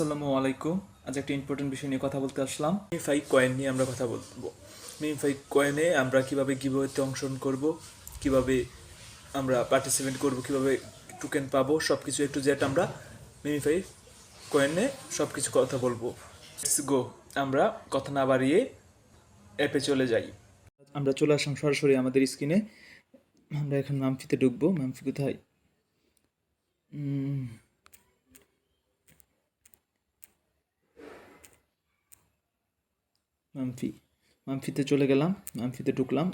আসসালামু আলাইকুম। আজ একটা ইম্পর্টেন্ট বিষয় নিয়ে কথা বলতে আসলাম। মিমিফাই কয়েন নিয়ে আমরা কথা বলবো। মিমিফাই কয়েনে আমরা কিভাবে গিভওয়েতে অংশগ্রহণ করব, কিভাবে আমরা পার্টিসিপেট করব, কিভাবে টোকেন পাবো, সব কিছু একটু জেড আমরা মিমিফাই কয়েনে সব কিছু কথা বলবো। Let's go. আমরা কথা না বাড়িয়ে অ্যাপে চলে যাই। আমরা চলে আসলাম সরাসরি আমাদের স্ক্রিনে। আমরা এখন মামফিতে ঢুকবো। মামফি কোথায়? মামফি মামফিতে চলে গেলাম, মামফিতে ঢুকলাম।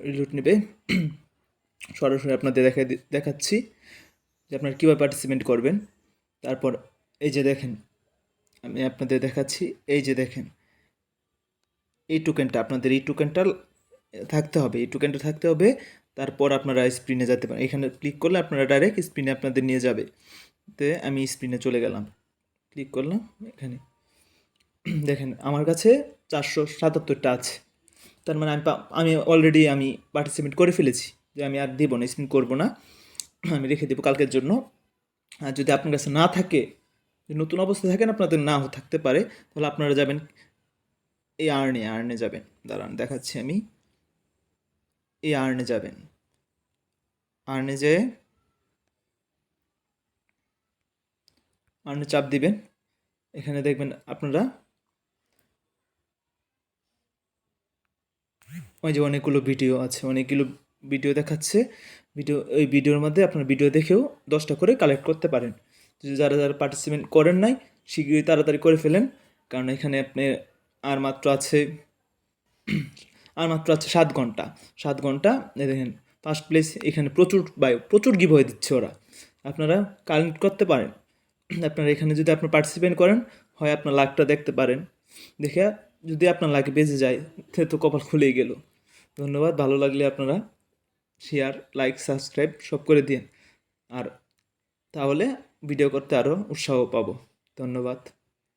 রিলোড নেবে। সরাসরি আপনাদের দেখাচ্ছি যে আপনারা কীভাবে পার্টিসিপেট করবেন। তারপর এই যে দেখেন, আমি আপনাদের দেখাচ্ছি। এই যে দেখেন, এই টোকেনটা আপনাদের এই টোকেনটা থাকতে হবে। তারপর আপনারা স্ক্রিনে যেতে পারেন। এখানে ক্লিক করলে আপনারা ডাইরেক্ট স্ক্রিনে আপনাদের নিয়ে যাবে। তো আমি স্ক্রিনে চলে গেলাম, ক্লিক করলাম। এখানে দেখেন আমার কাছে 477টা আছে। তার মানে আমি অলরেডি পার্টিসিপেট করে ফেলেছি, যে আমি আর দেবো না, স্পিন করবো না, আমি রেখে দেবো কালকের জন্য। আর যদি আপনার কাছে না থাকে, নতুন অবস্থায় থাকেন, আপনাদের নাও থাকতে পারে, তাহলে আপনারা যাবেন এই আর্নে যাবেন। দাঁড়ান দেখাচ্ছি আমি। এই আর্নে যাবেন, আর্নে যেয়ে আর্নে চাপ দিবেন। এখানে দেখবেন আপনারা ওই যে অনেকগুলো ভিডিও আছে, অনেকগুলো ভিডিও দেখাচ্ছে। ওই ভিডিওর মধ্যে আপনার ভিডিও দেখেও 10টা করে কালেক্ট করতে পারেন। যারা যারা পার্টিসিপেট করেন নাই, শীঘ্রই তাড়াতাড়ি করে ফেলেন, কারণ এখানে আপনি আর মাত্র আছে 7 ঘন্টা। 7 ঘন্টা। দেখেন ফার্স্ট প্লেস, এখানে প্রচুর গিভওয়ে দিচ্ছে ওরা। আপনারা কালেক্ট করতে পারেন। আপনারা এখানে যদি আপনার পার্টিসিপেট করেন, হয় আপনার লাকটা দেখতে পারেন। দেখে যদি আপনার লাকে বেঁচে যায়, তো কপাল খুলেই গেল। ধন্যবাদ। ভালো লাগলে আপনারা শেয়ার, লাইক, সাবস্ক্রাইব সব করে দিন। আর তাহলে ভিডিও করতে আরও উৎসাহ পাবো। ধন্যবাদ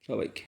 সবাইকে।